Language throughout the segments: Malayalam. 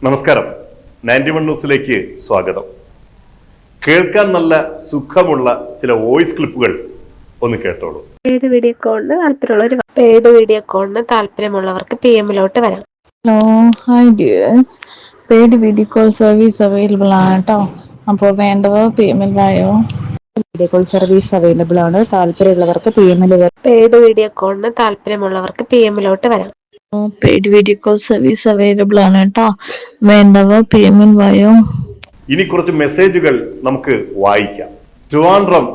നമസ്കാരം. 91 ന്യൂസിലേക്ക് സ്വാഗതം. കേൾക്കാൻ നല്ല സുഖമുള്ള ചില വോയിസ് ക്ലിപ്പുകൾ ഒന്ന് കേട്ടോളൂ. പെയ്ഡ് വീഡിയോ കോളിന് താല്പര്യമുള്ളവർക്ക് PM-ലോട്ട് വരാം. Hello, hi dears. Paid video call service available ആണ് കേട്ടോ. അപ്പോൾ വേണ്ടവർ PM-ൽ വായോ. വീഡിയോ കോൾ സർവീസ് അവൈലബിൾ ആണ്. താല്പര്യമുള്ളവർക്ക് PM-ൽ വരാം. പെയ്ഡ് വീഡിയോ കോളിന് താല്പര്യമുള്ളവർക്ക് PM-ലോട്ട് വരാം. Paid video call service available ആണ് കേട്ടോ. വേണ്ടവർ PM-ൽ വായോ. ഇനി കുറച്ച് മെസ്സേജുകൾ നമുക്ക് വായിക്കാം. ട്രിവാൻഡ്രം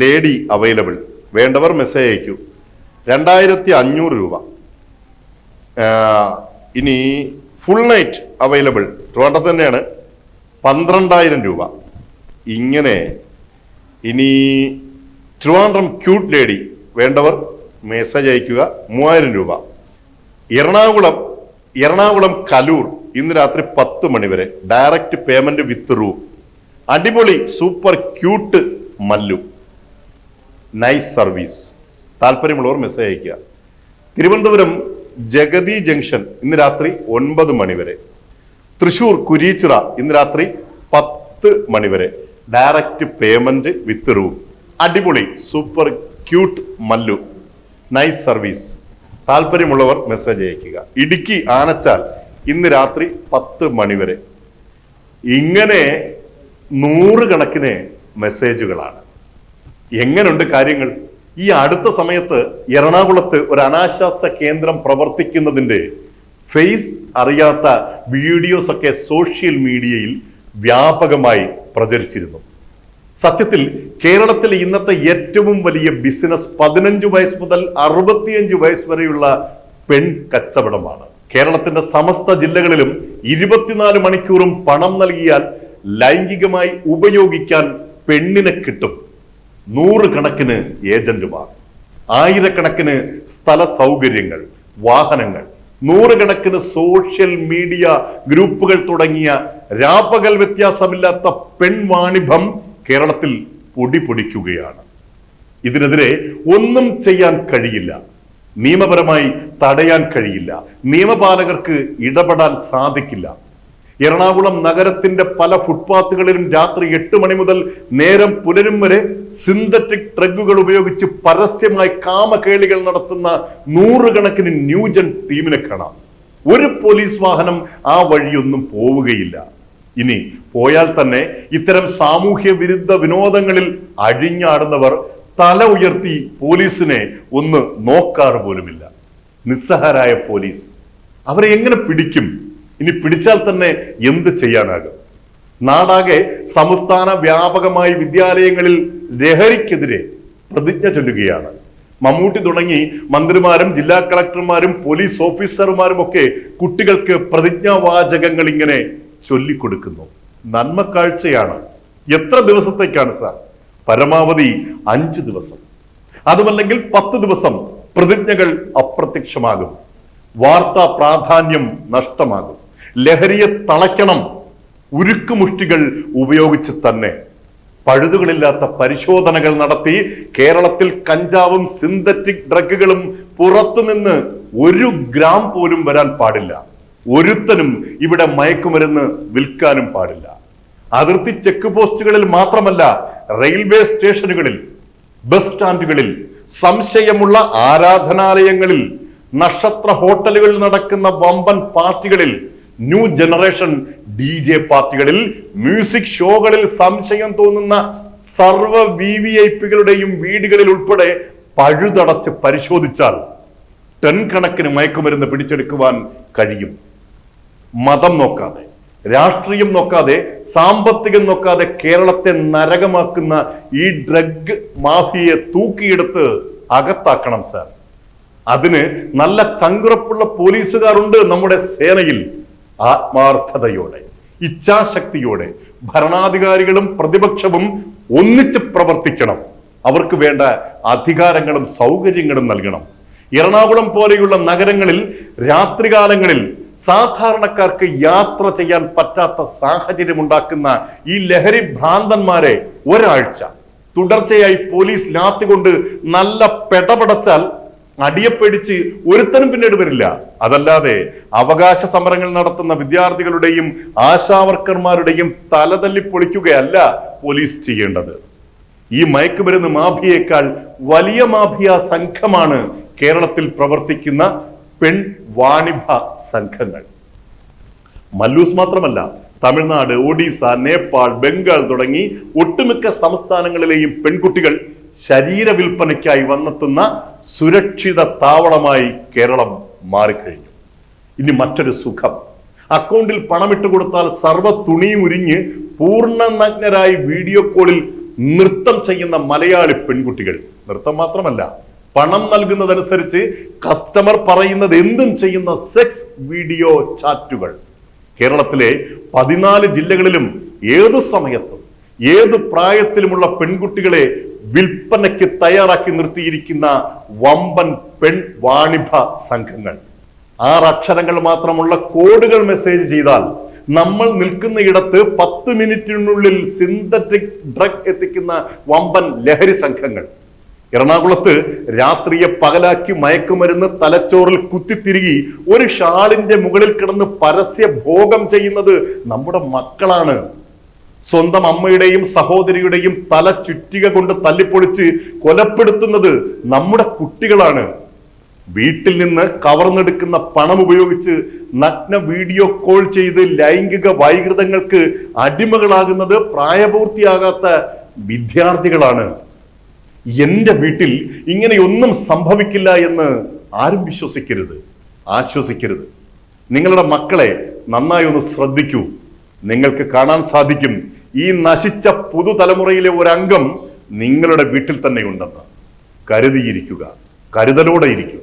ലേഡി അവൈലബിൾ, വേണ്ടവർ മെസ്സേജ് അയക്കൂ. 2500 രൂപ. ഇനി ഫുൾ നൈറ്റ് അവൈലബിൾ, ട്രിവാൻഡ്രത്ത് തന്നെയാണ്, 12000 രൂപ. ഇങ്ങനെ ഇനി ട്രിവാൻഡ്രം ക്യൂട്ട് ലേഡി, വേണ്ടവർ മെസ്സേജ് അയക്കുക, 3000 രൂപ. എറണാകുളം കലൂർ, ഇന്ന് രാത്രി 10 മണി വരെ ഡയറക്റ്റ് പേയ്മെന്റ് വിത്ത് റൂം. അടിപൊളി super cute Mallu, nice service. താല്പര്യമുള്ളവർ മെസ്സേജ് അയക്കുക. തിരുവനന്തപുരം ജഗതി ജംഗ്ഷൻ, ഇന്ന് രാത്രി 9 മണി വരെ. തൃശൂർ കുരീച്ചിറ, ഇന്ന് രാത്രി 10 മണി വരെ ഡയറക്റ്റ് പേയ്മെന്റ് വിത്ത് റൂം. അടിപൊളി super cute Mallu, nice service. താല്പര്യമുള്ളവർ മെസ്സേജ് അയക്കുക. ഇടുക്കി ആനച്ചാൽ, ഇന്ന് രാത്രി 10 മണി വരെ. ഇങ്ങനെ 100 കണക്കിന് മെസ്സേജുകളാണ്. എങ്ങനെയുണ്ട് കാര്യങ്ങൾ? ഈ അടുത്ത സമയത്ത് എറണാകുളത്ത് ഒരു അനാശാസ്യ കേന്ദ്രം പ്രവർത്തിക്കുന്നതിന്റെ ഫേസ് അറിയാത്ത വീഡിയോസ് ഒക്കെ സോഷ്യൽ മീഡിയയിൽ വ്യാപകമായി പ്രചരിച്ചിരുന്നു. സത്യത്തിൽ കേരളത്തിലെ ഇന്നത്തെ ഏറ്റവും വലിയ ബിസിനസ് 15 വയസ്സ് മുതൽ 65 വയസ്സ് വരെയുള്ള പെൺ കച്ചവടമാണ്. കേരളത്തിന്റെ സമസ്ത ജില്ലകളിലും 24 മണിക്കൂറും പണം നൽകിയാൽ ലൈംഗികമായി ഉപയോഗിക്കാൻ പെണ്ണിനെ കിട്ടും. 100 കണക്കിന് ഏജന്റുമാർ, 1000കണക്കിന് സ്ഥല സൗകര്യങ്ങൾ, വാഹനങ്ങൾ, 100 കണക്കിന് സോഷ്യൽ മീഡിയ ഗ്രൂപ്പുകൾ തുടങ്ങിയ രാപ്പകൽ വ്യത്യാസമില്ലാത്ത പെൺവാണിഭം കേരളത്തിൽ പൊടിപൊടിക്കുകയാണ്. ഇതിനെതിരെ ഒന്നും ചെയ്യാൻ കഴിയില്ല, നിയമപരമായി തടയാൻ കഴിയില്ല, നിയമപാലകർക്ക് ഇടപെടാൻ സാധിക്കില്ല. എറണാകുളം നഗരത്തിന്റെ പല ഫുട്പാത്തുകളിലും രാത്രി 8 മണി മുതൽ നേരം പുലരും വരെ സിന്തറ്റിക് ഡ്രഗുകൾ ഉപയോഗിച്ച് പരസ്യമായി കാമകേളികൾ നടത്തുന്ന 100 കണക്കിന് ന്യൂജൻ ടീമിനെ കാണാം. ഒരു പോലീസ് വാഹനം ആ വഴിയൊന്നും പോവുകയില്ല. ഇനി പോയാൽ തന്നെ ഇത്തരം സാമൂഹ്യ വിരുദ്ധ വിനോദങ്ങളിൽ അഴിഞ്ഞാടുന്നവർ തല ഉയർത്തി പോലീസിനെ ഒന്ന് നോക്കാറ് പോലുമില്ല. നിസ്സഹാരായ പോലീസ്, അവരെ എങ്ങനെ പിടിക്കും? ഇനി പിടിച്ചാൽ തന്നെ എന്ത് ചെയ്യാനാകും? നാടാകെ സംസ്ഥാന വ്യാപകമായി വിദ്യാലയങ്ങളിൽ ലഹരിക്കെതിരെ പ്രതിജ്ഞ ചൊല്ലുകയാണ്. മമ്മൂട്ടി തുടങ്ങി മന്ത്രിമാരും ജില്ലാ കളക്ടർമാരും പോലീസ് ഓഫീസർമാരും ഒക്കെ കുട്ടികൾക്ക് പ്രതിജ്ഞാവാചകങ്ങൾ ഇങ്ങനെ ചൊല്ലിക്കൊടുക്കുന്നു. നന്മ കാഴ്ചയാണ്. എത്ര ദിവസത്തേക്കാണ് സാർ? പരമാവധി 5 ദിവസം, അതുമല്ലെങ്കിൽ 10 ദിവസം പ്രതിജ്ഞകൾ അപ്രത്യക്ഷമാകും. വാർത്താ പ്രാധാന്യം നഷ്ടമാകും. ലഹരിയെ തളയ്ക്കണം, ഉരുക്കുമുഷ്ടികൾ ഉപയോഗിച്ച് തന്നെ. പഴുതുകളില്ലാത്ത പരിശോധനകൾ നടത്തി കേരളത്തിൽ കഞ്ചാവും സിന്തറ്റിക് ഡ്രഗുകളും പുറത്തുനിന്ന് 1 ഗ്രാം പോലും വരാൻ പാടില്ല. ഒരുത്തനും ഇവിടെ മയക്കുമരുന്ന് വിൽക്കാനും പാടില്ല. അതിർത്തി ചെക്ക് പോസ്റ്റുകളിൽ മാത്രമല്ല, റെയിൽവേ സ്റ്റേഷനുകളിൽ, ബസ് സ്റ്റാൻഡുകളിൽ, സംശയമുള്ള ആരാധനാലയങ്ങളിൽ, നക്ഷത്ര ഹോട്ടലുകളിൽ നടക്കുന്ന വമ്പൻ പാർട്ടികളിൽ, ന്യൂ ജനറേഷൻ DJ പാർട്ടികളിൽ, മ്യൂസിക് ഷോകളിൽ സംശയം തോന്നുന്ന സർവ VVIPകളുടെയും വീടുകളിൽ ഉൾപ്പെടെ പഴുതടച്ച് പരിശോധിച്ചാൽ 10 കണക്കിന് മയക്കുമരുന്ന് പിടിച്ചെടുക്കുവാൻ കഴിയും. മതം നോക്കാതെ, രാഷ്ട്രീയം നോക്കാതെ, സാമ്പത്തികം നോക്കാതെ കേരളത്തെ നരകമാക്കുന്ന ഈ ഡ്രഗ് മാഫിയയെ തൂക്കിയെടുത്ത് അകത്താക്കണം സാർ. അതിന് നല്ല ചങ്കുറപ്പുള്ള പോലീസുകാരുണ്ട് നമ്മുടെ സേനയിൽ. ആത്മാർത്ഥതയോടെ, ഇച്ഛാശക്തിയോടെ ഭരണാധികാരികളും പ്രതിപക്ഷവും ഒന്നിച്ച് പ്രവർത്തിക്കണം. അവർക്ക് വേണ്ട അധികാരങ്ങളും സൗകര്യങ്ങളും നൽകണം. എറണാകുളം പോലെയുള്ള നഗരങ്ങളിൽ രാത്രികാലങ്ങളിൽ സാധാരണക്കാർക്ക് യാത്ര ചെയ്യാൻ പറ്റാത്ത സാഹചര്യം ഉണ്ടാക്കുന്ന ഈ ലഹരി ഭ്രാന്തന്മാരെ ഒരാഴ്ച തുടർച്ചയായി പോലീസ് ലാത്തി കൊണ്ട് നല്ല പെടപടച്ചാൽ അടിയപ്പേടിച്ച് ഒരുത്തനും പിന്നീട് വരില്ല. അതല്ലാതെ അവകാശ സമരങ്ങൾ നടത്തുന്ന വിദ്യാർത്ഥികളുടെയും ആശാവർക്കർമാരുടെയും തലതല്ലി പൊളിക്കുകയല്ല പോലീസ് ചെയ്യേണ്ടത്. ഈ മയക്കുമരുന്ന് മാഫിയേക്കാൾ വലിയ മാഫിയ സംഘമാണ് കേരളത്തിൽ പ്രവർത്തിക്കുന്ന പെൺ വാണിഭ സംഘങ്ങൾ. മല്ലൂസ് മാത്രമല്ല, തമിഴ്നാട്, ഒഡീസ, നേപ്പാൾ, ബംഗാൾ തുടങ്ങി ഒട്ടുമിക്ക സംസ്ഥാനങ്ങളിലെയും പെൺകുട്ടികൾ ശരീര വിൽപ്പനയ്ക്കായി വന്നെത്തുന്ന സുരക്ഷിത താവളമായി കേരളം മാറിക്കഴിഞ്ഞു. ഇനി മറ്റൊരു സുഖം, അക്കൗണ്ടിൽ പണമിട്ട് കൊടുത്താൽ സർവ്വ തുണിയും ഉരിഞ്ഞ് പൂർണ്ണ നഗ്നരായി വീഡിയോ കോളിൽ നൃത്തം ചെയ്യുന്ന മലയാളി പെൺകുട്ടികൾ. നൃത്തം മാത്രമല്ല, പണം നൽകുന്നതനുസരിച്ച് കസ്റ്റമർ പറയുന്നത് എന്തും ചെയ്യുന്ന സെക്സ് വീഡിയോ ചാറ്റുകൾ. കേരളത്തിലെ 14 ജില്ലകളിലും ഏതു സമയത്തും ഏതു പ്രായത്തിലുമുള്ള പെൺകുട്ടികളെ വിൽപ്പനയ്ക്ക് തയ്യാറാക്കി നിർത്തിയിരിക്കുന്ന വമ്പൻ പെൺ വാണിഭ സംഘങ്ങൾ. 6 അക്ഷരങ്ങൾ മാത്രമുള്ള കോഡുകൾ മെസ്സേജ് ചെയ്താൽ നമ്മൾ നിൽക്കുന്ന ഇടത്ത് 10 മിനിറ്റിനുള്ളിൽ സിന്തറ്റിക് ഡ്രഗ് എത്തിക്കുന്ന വമ്പൻ ലഹരി സംഘങ്ങൾ. എറണാകുളത്ത് രാത്രിയെ പകലാക്കി മയക്കുമരുന്ന് തലച്ചോറിൽ കുത്തിത്തിരുകി ഒരു ഷാളിന്റെ മുകളിൽ കിടന്ന് പരസ്യ ഭോഗം ചെയ്യുന്നത് നമ്മുടെ മക്കളാണ്. സ്വന്തം അമ്മയുടെയും സഹോദരിയുടെയും തല ചുറ്റിക കൊണ്ട് തല്ലിപ്പൊളിച്ച് കൊലപ്പെടുത്തുന്നത് നമ്മുടെ കുട്ടികളാണ്. വീട്ടിൽ നിന്ന് കവർന്നെടുക്കുന്ന പണം ഉപയോഗിച്ച് നഗ്ന വീഡിയോ കോൾ ചെയ്ത് ലൈംഗിക വൈകൃതങ്ങൾക്ക് അടിമകളാകുന്നത് പ്രായപൂർത്തിയാകാത്ത വിദ്യാർത്ഥികളാണ്. എന്റെ വീട്ടിൽ ഇങ്ങനെയൊന്നും സംഭവിക്കില്ല എന്ന് ആരും വിശ്വസിക്കരുത്, ആശ്വസിക്കരുത്. നിങ്ങളുടെ മക്കളെ നന്നായി ഒന്ന് ശ്രദ്ധിക്കൂ. നിങ്ങൾക്ക് കാണാൻ സാധിക്കും ഈ നശിച്ച പുതുതലമുറയിലെ ഒരംഗം നിങ്ങളുടെ വീട്ടിൽ തന്നെ ഉണ്ടെന്ന്. കരുതിയിരിക്കുക, കരുതലോടെ ഇരിക്കുക.